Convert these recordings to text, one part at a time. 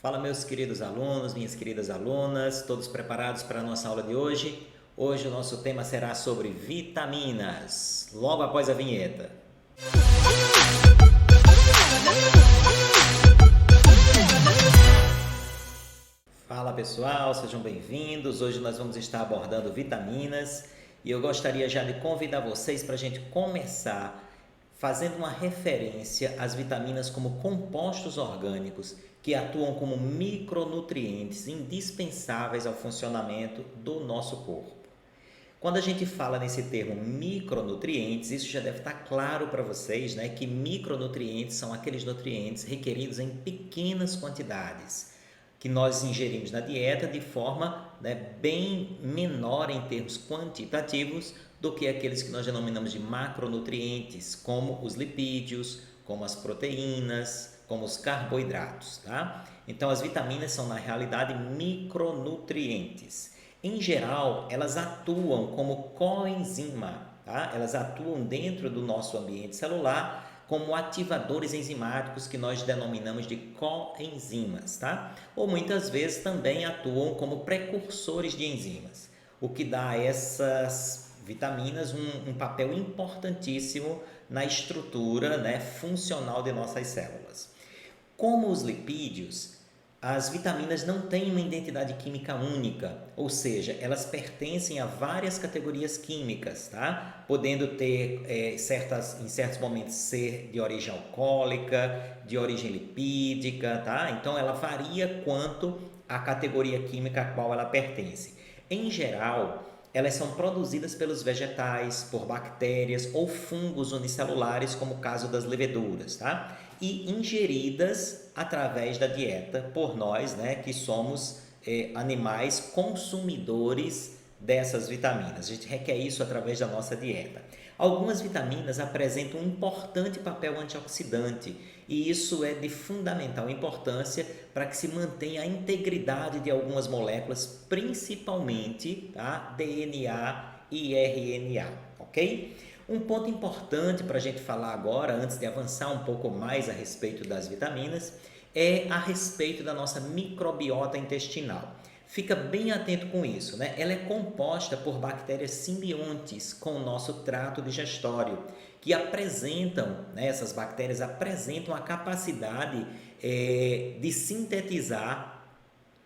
Fala, meus queridos alunos, minhas queridas alunas, todos preparados para a nossa aula de hoje? Hoje o nosso tema será sobre vitaminas, logo após a vinheta. Fala pessoal, sejam bem-vindos. Hoje nós vamos estar abordando vitaminas e eu gostaria já de convidar vocês para a gente começar fazendo uma referência às vitaminas como compostos orgânicos que atuam como micronutrientes indispensáveis ao funcionamento do nosso corpo. Quando a gente fala nesse termo micronutrientes, isso já deve estar claro para vocês, né? Que micronutrientes são aqueles nutrientes requeridos em pequenas quantidades, que nós ingerimos na dieta de forma, né, bem menor em termos quantitativos do que aqueles que nós denominamos de macronutrientes, como os lipídios, como as proteínas, como os carboidratos, tá? Então, as vitaminas são, na realidade, micronutrientes. Em geral, elas atuam como coenzima, tá? Elas atuam dentro do nosso ambiente celular como ativadores enzimáticos que nós denominamos de coenzimas, tá? Ou muitas vezes também atuam como precursores de enzimas, o que dá a essas vitaminas um papel importantíssimo na estrutura, né, funcional de nossas células. Como os lipídios, as vitaminas não têm uma identidade química única, ou seja, elas pertencem a várias categorias químicas, tá? Podendo ter, em certos momentos, ser de origem alcoólica, de origem lipídica, tá? Então, ela varia quanto à categoria química a qual ela pertence. Em geral, elas são produzidas pelos vegetais, por bactérias ou fungos unicelulares, como o caso das leveduras, tá? E ingeridas através da dieta por nós, né, que somos animais consumidores dessas vitaminas. A gente requer isso através da nossa dieta. Algumas vitaminas apresentam um importante papel antioxidante e isso é de fundamental importância para que se mantenha a integridade de algumas moléculas, principalmente, tá, DNA e RNA, ok? Um ponto importante para a gente falar agora, antes de avançar um pouco mais a respeito das vitaminas, é a respeito da nossa microbiota intestinal. Fica bem atento com isso, né? Ela é composta por bactérias simbiontes com o nosso trato digestório, que apresentam, né, essas bactérias apresentam a capacidade de sintetizar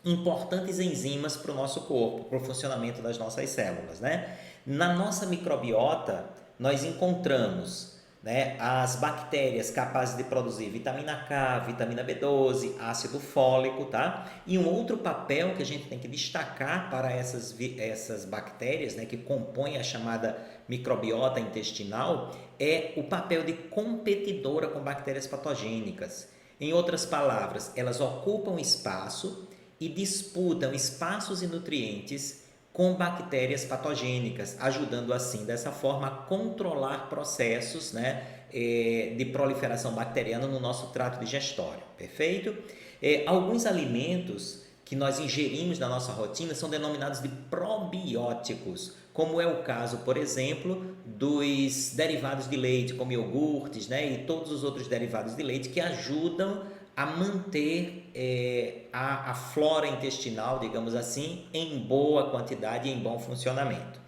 importantes enzimas para o nosso corpo, para o funcionamento das nossas células, né? Na nossa microbiota, nós encontramos, né, as bactérias capazes de produzir vitamina K, vitamina B12, ácido fólico, tá? E um outro papel que a gente tem que destacar para essas bactérias, né, que compõem a chamada microbiota intestinal, é o papel de competidora com bactérias patogênicas. Em outras palavras, elas ocupam espaço e disputam espaços e nutrientes com bactérias patogênicas, ajudando assim, dessa forma, a controlar processos, né, de proliferação bacteriana no nosso trato digestório, perfeito? Alguns alimentos que nós ingerimos na nossa rotina são denominados de probióticos, como é o caso, por exemplo, dos derivados de leite, como iogurtes, né, e todos os outros derivados de leite que ajudam a manter a flora intestinal, digamos assim, em boa quantidade e em bom funcionamento.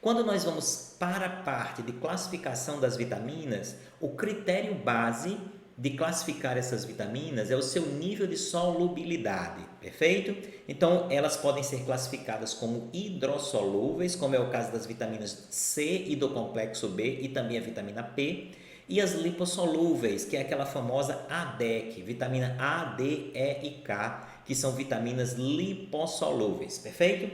Quando nós vamos para a parte de classificação das vitaminas, o critério base de classificar essas vitaminas é o seu nível de solubilidade, perfeito? Então, elas podem ser classificadas como hidrossolúveis, como é o caso das vitaminas C e do complexo B e também a vitamina P, e as lipossolúveis, que é aquela famosa ADEC, vitamina A, D, E e K, que são vitaminas lipossolúveis, perfeito?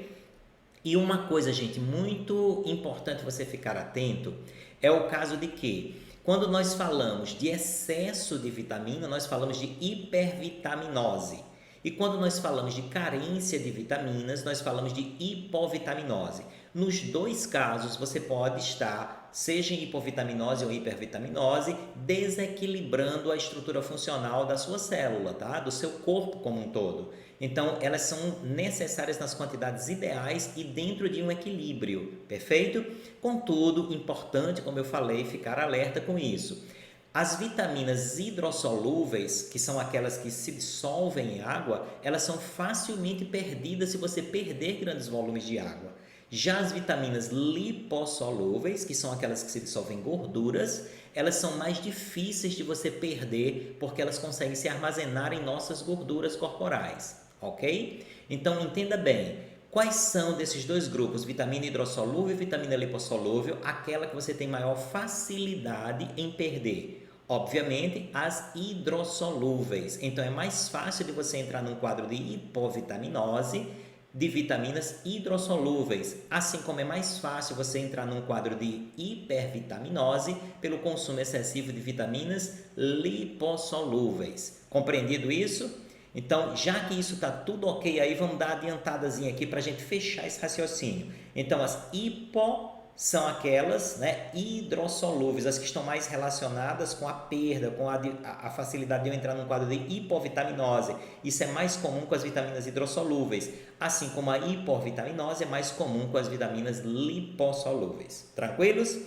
E uma coisa, gente, muito importante você ficar atento, é o caso de que, quando nós falamos de excesso de vitamina, nós falamos de hipervitaminose. E quando nós falamos de carência de vitaminas, nós falamos de hipovitaminose. Nos dois casos, você pode estar, seja em hipovitaminose ou hipervitaminose, desequilibrando a estrutura funcional da sua célula, tá? Do seu corpo como um todo. Então, elas são necessárias nas quantidades ideais e dentro de um equilíbrio, perfeito? Contudo, importante, como eu falei, ficar alerta com isso. As vitaminas hidrossolúveis, que são aquelas que se dissolvem em água, elas são facilmente perdidas se você perder grandes volumes de água. Já as vitaminas lipossolúveis, que são aquelas que se dissolvem em gorduras, elas são mais difíceis de você perder porque elas conseguem se armazenar em nossas gorduras corporais, ok? Então entenda bem, quais são desses dois grupos, vitamina hidrossolúvel e vitamina lipossolúvel, aquela que você tem maior facilidade em perder? Obviamente, as hidrossolúveis. Então, é mais fácil de você entrar num quadro de hipovitaminose de vitaminas hidrossolúveis, assim como é mais fácil você entrar num quadro de hipervitaminose pelo consumo excessivo de vitaminas lipossolúveis. Compreendido isso? Então, já que isso está tudo ok, aí vamos dar uma adiantadazinha aqui para a gente fechar esse raciocínio. Então, as hipo são aquelas, né, hidrossolúveis, as que estão mais relacionadas com a perda, com a facilidade de eu entrar num quadro de hipovitaminose. Isso é mais comum com as vitaminas hidrossolúveis, assim como a hipovitaminose é mais comum com as vitaminas lipossolúveis. Tranquilos?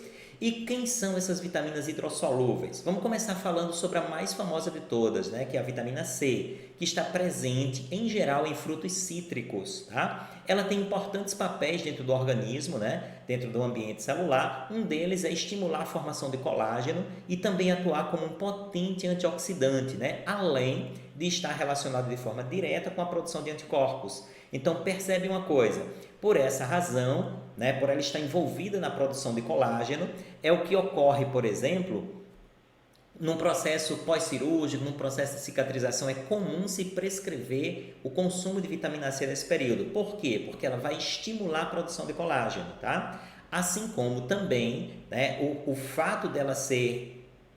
E quem são essas vitaminas hidrossolúveis? Vamos começar falando sobre a mais famosa de todas, né, que é a vitamina C, que está presente em geral em frutos cítricos, tá? Ela tem importantes papéis dentro do organismo, né, dentro do ambiente celular. Um deles é estimular a formação de colágeno e também atuar como um potente antioxidante, né, além de estar relacionado de forma direta com a produção de anticorpos. Então, percebe uma coisa, por essa razão, né, por ela estar envolvida na produção de colágeno, é o que ocorre, por exemplo, num processo pós-cirúrgico, num processo de cicatrização, é comum se prescrever o consumo de vitamina C nesse período. Por quê? Porque ela vai estimular a produção de colágeno, tá? Assim como também, né, o fato dela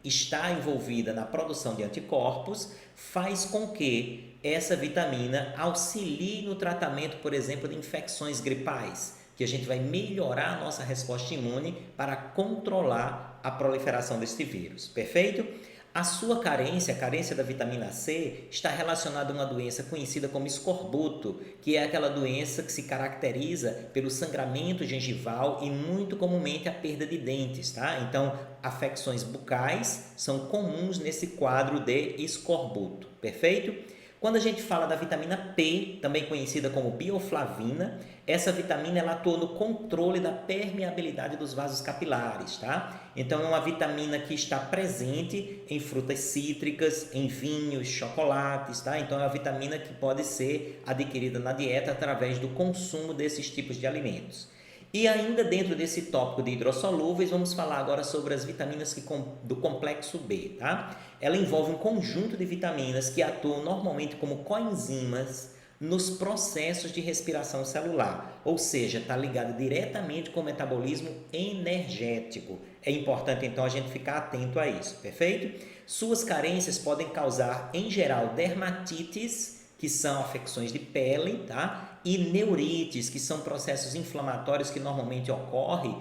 estar envolvida na produção de anticorpos faz com que essa vitamina auxilie no tratamento, por exemplo, de infecções gripais, que a gente vai melhorar a nossa resposta imune para controlar a proliferação deste vírus, perfeito? A sua carência, a carência da vitamina C, está relacionada a uma doença conhecida como escorbuto, que é aquela doença que se caracteriza pelo sangramento gengival e muito comumente a perda de dentes, tá? Então, afecções bucais são comuns nesse quadro de escorbuto, perfeito? Quando a gente fala da vitamina P, também conhecida como bioflavina, essa vitamina ela atua no controle da permeabilidade dos vasos capilares, tá? Então é uma vitamina que está presente em frutas cítricas, em vinhos, chocolates, tá? Então é uma vitamina que pode ser adquirida na dieta através do consumo desses tipos de alimentos. E ainda dentro desse tópico de hidrossolúveis, vamos falar agora sobre as vitaminas do complexo B, tá? Ela envolve um conjunto de vitaminas que atuam normalmente como coenzimas nos processos de respiração celular, ou seja, está ligado diretamente com o metabolismo energético. É importante então a gente ficar atento a isso, perfeito? Suas carências podem causar, em geral, dermatites, que são afecções de pele, tá? E neurites, que são processos inflamatórios que normalmente ocorrem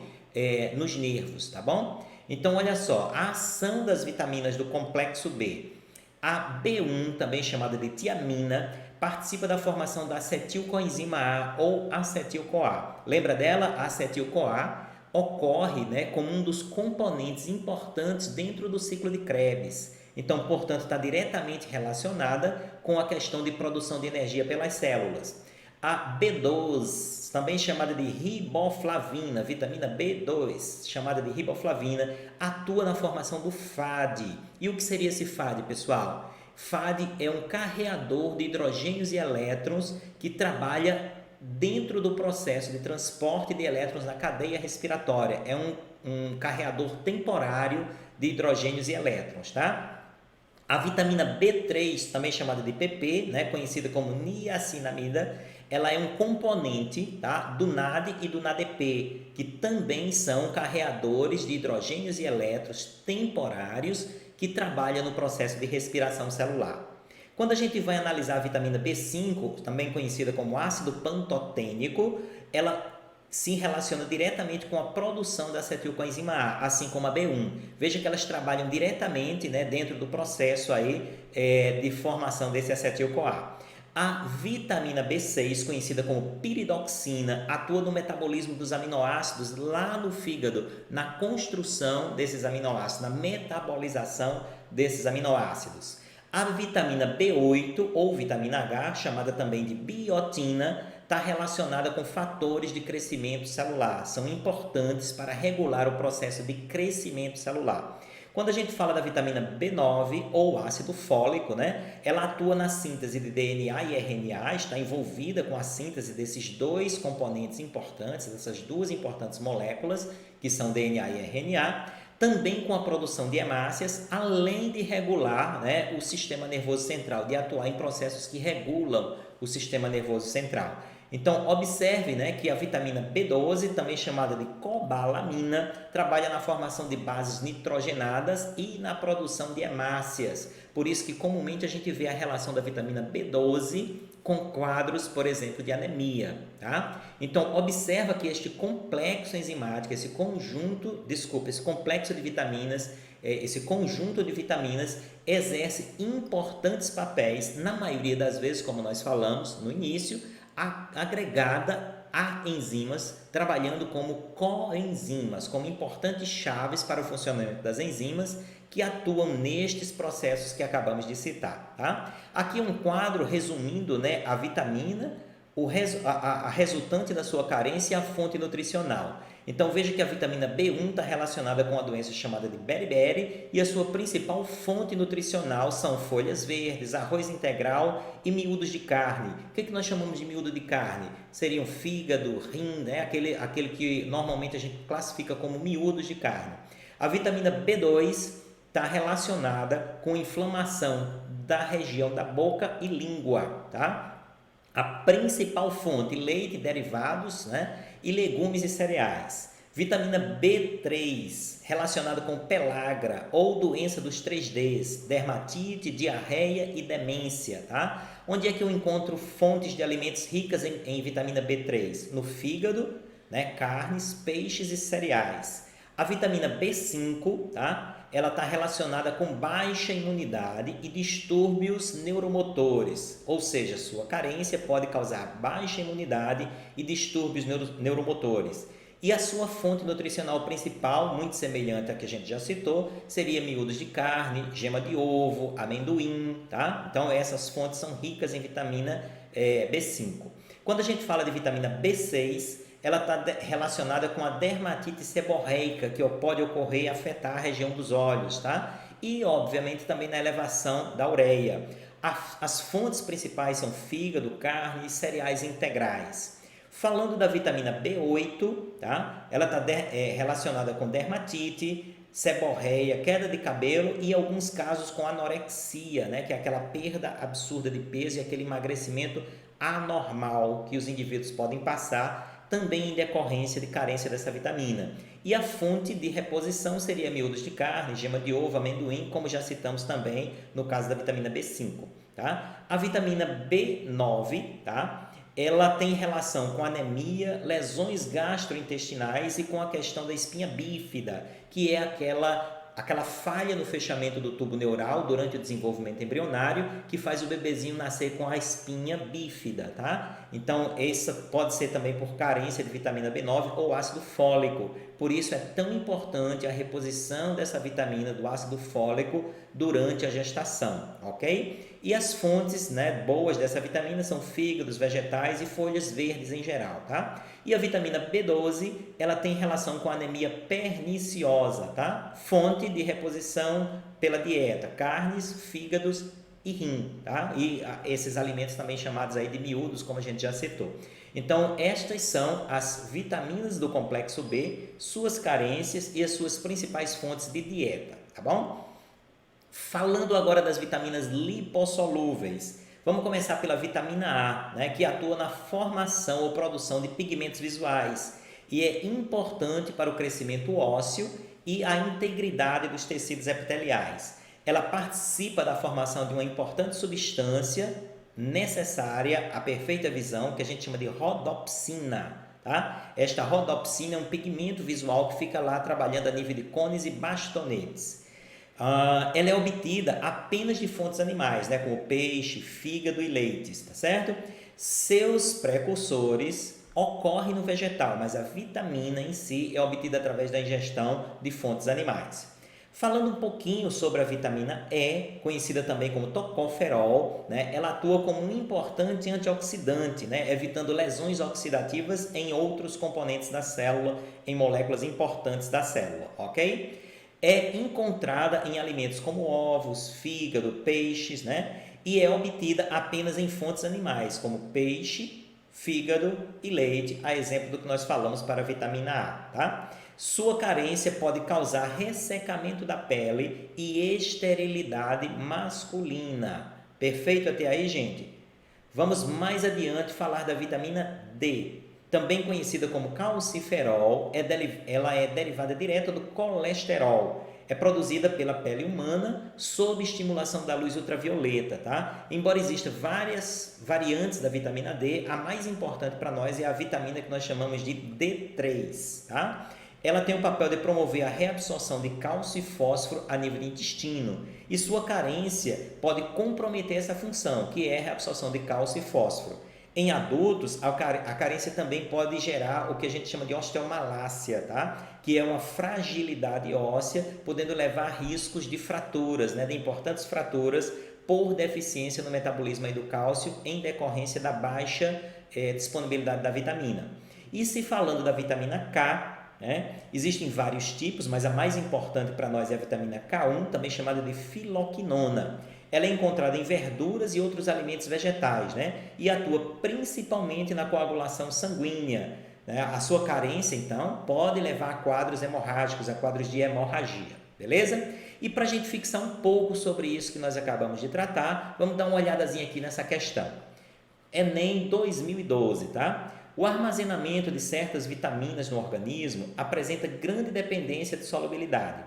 nos nervos, tá bom? Então, olha só, a ação das vitaminas do complexo B. A B1, também chamada de tiamina, participa da formação da acetilcoenzima A ou acetil-CoA. Lembra dela? A acetil-CoA ocorre, né, como um dos componentes importantes dentro do ciclo de Krebs. Então, portanto, está diretamente relacionada com a questão de produção de energia pelas células. A B12, também chamada de riboflavina, vitamina B2, chamada de riboflavina, atua na formação do FAD. E o que seria esse FAD, pessoal? FAD é um carreador de hidrogênios e elétrons que trabalha dentro do processo de transporte de elétrons na cadeia respiratória. É um carreador temporário de hidrogênios e elétrons, tá? A vitamina B3, também chamada de PP, né, conhecida como niacinamida, ela é um componente, tá, do NAD e do NADP, que também são carreadores de hidrogênios e elétrons temporários que trabalham no processo de respiração celular. Quando a gente vai analisar a vitamina B5, também conhecida como ácido pantotênico, ela se relaciona diretamente com a produção da acetilcoenzima A, assim como a B1. Veja que elas trabalham diretamente, né, dentro do processo aí, de formação desse acetil-CoA. A vitamina B6, conhecida como piridoxina, atua no metabolismo dos aminoácidos lá no fígado, na construção desses aminoácidos, na metabolização desses aminoácidos. A vitamina B8 ou vitamina H, chamada também de biotina, está relacionada com fatores de crescimento celular. São importantes para regular o processo de crescimento celular. Quando a gente fala da vitamina B9 ou ácido fólico, né, ela atua na síntese de DNA e RNA, está envolvida com a síntese desses dois componentes importantes, dessas duas importantes moléculas, que são DNA e RNA, também com a produção de hemácias, além de regular, né, o sistema nervoso central, de atuar em processos que regulam o sistema nervoso central. Então, observe, né, que a vitamina B12, também chamada de cobalamina, trabalha na formação de bases nitrogenadas e na produção de hemácias. Por isso que comumente a gente vê a relação da vitamina B12 com quadros, por exemplo, de anemia. Tá? Então, observa que este complexo enzimático, esse complexo de vitaminas, esse conjunto de vitaminas exerce importantes papéis, na maioria das vezes, como nós falamos no início, agregada a enzimas, trabalhando como coenzimas, como importantes chaves para o funcionamento das enzimas que atuam nestes processos que acabamos de citar. Tá? Aqui um quadro resumindo, né, a vitamina, a resultante da sua carência e a fonte nutricional. Então, veja que a vitamina B1 está relacionada com a doença chamada de beriberi e a sua principal fonte nutricional são folhas verdes, arroz integral e miúdos de carne. O que nós chamamos de miúdo de carne? Seriam fígado, rim, né? aquele que normalmente a gente classifica como miúdos de carne. A vitamina B2 está relacionada com inflamação da região da boca e língua, tá? A principal fonte, leite, derivados, né? E legumes e cereais. Vitamina B3, relacionada com pelagra ou doença dos 3Ds, dermatite, diarreia e demência. Tá? Onde é que eu encontro fontes de alimentos ricas em vitamina B3? No fígado, né? Carnes, peixes e cereais. A vitamina B5, tá? Ela está relacionada com baixa imunidade e distúrbios neuromotores, ou seja, sua carência pode causar baixa imunidade e distúrbios neuromotores. E a sua fonte nutricional principal, muito semelhante à que a gente já citou, seria miúdos de carne, gema de ovo, amendoim, tá? Então essas fontes são ricas em vitamina B5. Quando a gente fala de vitamina B6, ela está relacionada com a dermatite seborreica, que pode ocorrer e afetar a região dos olhos, tá? E, obviamente, também na elevação da ureia. As fontes principais são fígado, carne e cereais integrais. Falando da vitamina B8, tá? Ela está relacionada com dermatite, seborreia, queda de cabelo e, em alguns casos, com anorexia, né? Que é aquela perda absurda de peso e aquele emagrecimento anormal que os indivíduos podem passar, também em decorrência de carência dessa vitamina. E a fonte de reposição seria miúdos de carne, gema de ovo, amendoim, como já citamos também no caso da vitamina B5. Tá? A vitamina B9, tá? Ela tem relação com anemia, lesões gastrointestinais e com a questão da espinha bífida, que é aquela falha no fechamento do tubo neural durante o desenvolvimento embrionário que faz o bebezinho nascer com a espinha bífida, tá? Então, essa pode ser também por carência de vitamina B9 ou ácido fólico. Por isso, é tão importante a reposição dessa vitamina do ácido fólico durante a gestação, ok? E as fontes, né, boas dessa vitamina são fígados, vegetais e folhas verdes em geral, tá? E a vitamina B12, ela tem relação com a anemia perniciosa, tá? Fonte de reposição pela dieta, carnes, fígados e rim, tá? E esses alimentos também chamados aí de miúdos, como a gente já citou. Então, estas são as vitaminas do complexo B, suas carências e as suas principais fontes de dieta, tá bom? Falando agora das vitaminas lipossolúveis, vamos começar pela vitamina A, né, que atua na formação ou produção de pigmentos visuais e é importante para o crescimento ósseo e a integridade dos tecidos epiteliais. Ela participa da formação de uma importante substância necessária à perfeita visão, que a gente chama de rodopsina. Tá? Esta rodopsina é um pigmento visual que fica lá trabalhando a nível de cones e bastonetes. Ela é obtida apenas de fontes animais, né, como peixe, fígado e leites, tá certo? Seus precursores ocorrem no vegetal, mas a vitamina em si é obtida através da ingestão de fontes animais. Falando um pouquinho sobre a vitamina E, conhecida também como tocoferol, né, ela atua como um importante antioxidante, né, evitando lesões oxidativas em outros componentes da célula, em moléculas importantes da célula, ok? É encontrada em alimentos como ovos, fígado, peixes, né? E é obtida apenas em fontes animais, como peixe, fígado e leite, a exemplo do que nós falamos para a vitamina A, tá? Sua carência pode causar ressecamento da pele e esterilidade masculina. Perfeito até aí, gente? Vamos mais adiante falar da vitamina D, também conhecida como calciferol. Ela é derivada direta do colesterol. É produzida pela pele humana sob estimulação da luz ultravioleta, tá? Embora existam várias variantes da vitamina D, a mais importante para nós é a vitamina que nós chamamos de D3, tá? Ela tem o papel de promover a reabsorção de cálcio e fósforo a nível do intestino, e sua carência pode comprometer essa função, que é a reabsorção de cálcio e fósforo. Em adultos, a carência também pode gerar o que a gente chama de osteomalácia, tá? Que é uma fragilidade óssea, podendo levar a riscos de fraturas, né? De importantes fraturas por deficiência no metabolismo do cálcio em decorrência da baixa disponibilidade da vitamina. E se falando da vitamina K, existem vários tipos, mas a mais importante para nós é a vitamina K1, também chamada de filoquinona. Ela é encontrada em verduras e outros alimentos vegetais, e atua principalmente na coagulação sanguínea. A sua carência, então, pode levar a quadros hemorrágicos, a quadros de hemorragia, beleza? E para a gente fixar um pouco sobre isso que nós acabamos de tratar, vamos dar uma olhadazinha aqui nessa questão. Enem 2012, tá? O armazenamento de certas vitaminas no organismo apresenta grande dependência de solubilidade.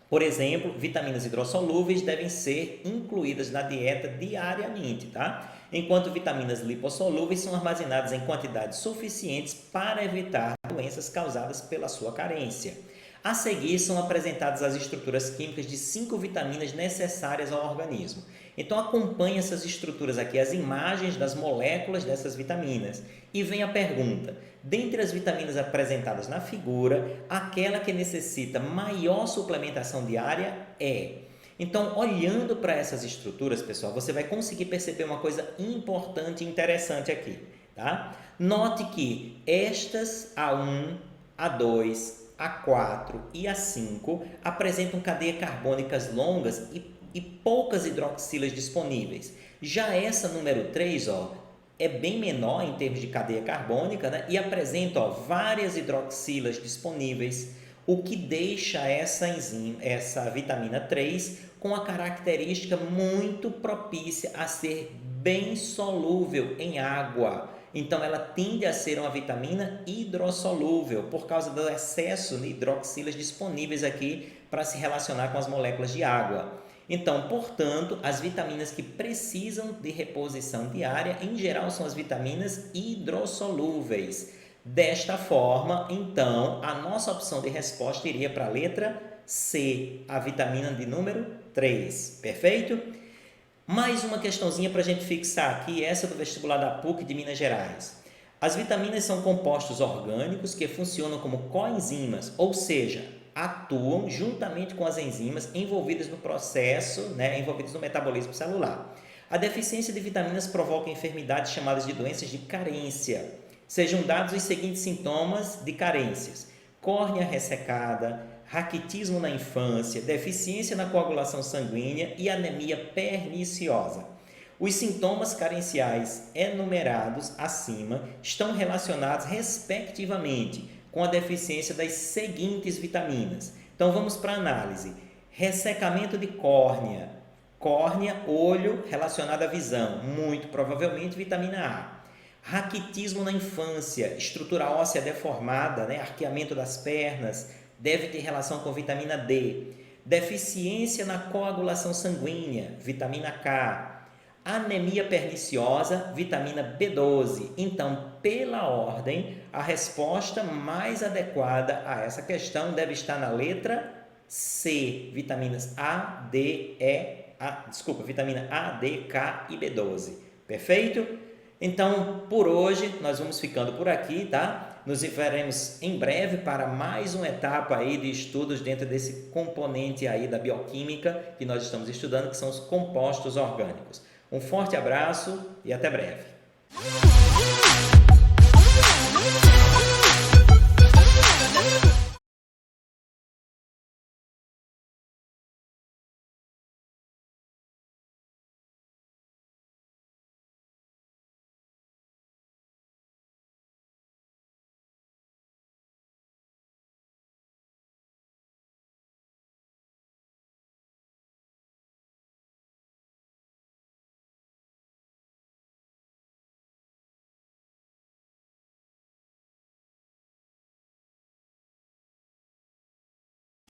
Por exemplo, vitaminas hidrossolúveis devem ser incluídas na dieta diariamente, tá? Enquanto vitaminas lipossolúveis são armazenadas em quantidades suficientes para evitar doenças causadas pela sua carência. A seguir são apresentadas as estruturas químicas de 5 vitaminas necessárias ao organismo. Então acompanhe essas estruturas aqui, as imagens das moléculas dessas vitaminas. E vem a pergunta: dentre as vitaminas apresentadas na figura, aquela que necessita maior suplementação diária é... Então, olhando para essas estruturas, pessoal, você vai conseguir perceber uma coisa importante e interessante aqui, tá? Note que estas A1, A2, A4 e A5 apresentam cadeias carbônicas longas e poucas hidroxilas disponíveis. Já essa número 3, é bem menor em termos de cadeia carbônica, e apresenta várias hidroxilas disponíveis, o que deixa essa vitamina 3 com a característica muito propícia a ser bem solúvel em água. Então, ela tende a ser uma vitamina hidrossolúvel por causa do excesso de hidroxilas disponíveis aqui para se relacionar com as moléculas de água. Então, portanto, as vitaminas que precisam de reposição diária, em geral, são as vitaminas hidrossolúveis. Desta forma, então, a nossa opção de resposta iria para a letra C, a vitamina de número 3. Perfeito? Mais uma questãozinha para a gente fixar aqui, essa do vestibular da PUC de Minas Gerais. As vitaminas são compostos orgânicos que funcionam como coenzimas, ou seja, atuam juntamente com as enzimas envolvidas no processo, envolvidas no metabolismo celular. A deficiência de vitaminas provoca enfermidades chamadas de doenças de carência. Sejam dados os seguintes sintomas de carências: córnea ressecada, raquitismo na infância, deficiência na coagulação sanguínea e anemia perniciosa. Os sintomas carenciais enumerados acima estão relacionados, respectivamente, com a deficiência das seguintes vitaminas. Então, vamos para a análise. Ressecamento de córnea. Córnea, olho, relacionado à visão. Muito provavelmente, vitamina A. Raquitismo na infância. Estrutura óssea deformada, arqueamento das pernas. Deve ter relação com vitamina D. Deficiência na coagulação sanguínea. Vitamina K. Anemia perniciosa, vitamina B12. Então, pela ordem, a resposta mais adequada a essa questão deve estar na letra C, vitaminas A, D, E, vitamina A, D, K e B12. Perfeito? Então, por hoje, nós vamos ficando por aqui, tá? Nos veremos em breve para mais uma etapa aí de estudos dentro desse componente aí da bioquímica que nós estamos estudando, que são os compostos orgânicos. Um forte abraço e até breve.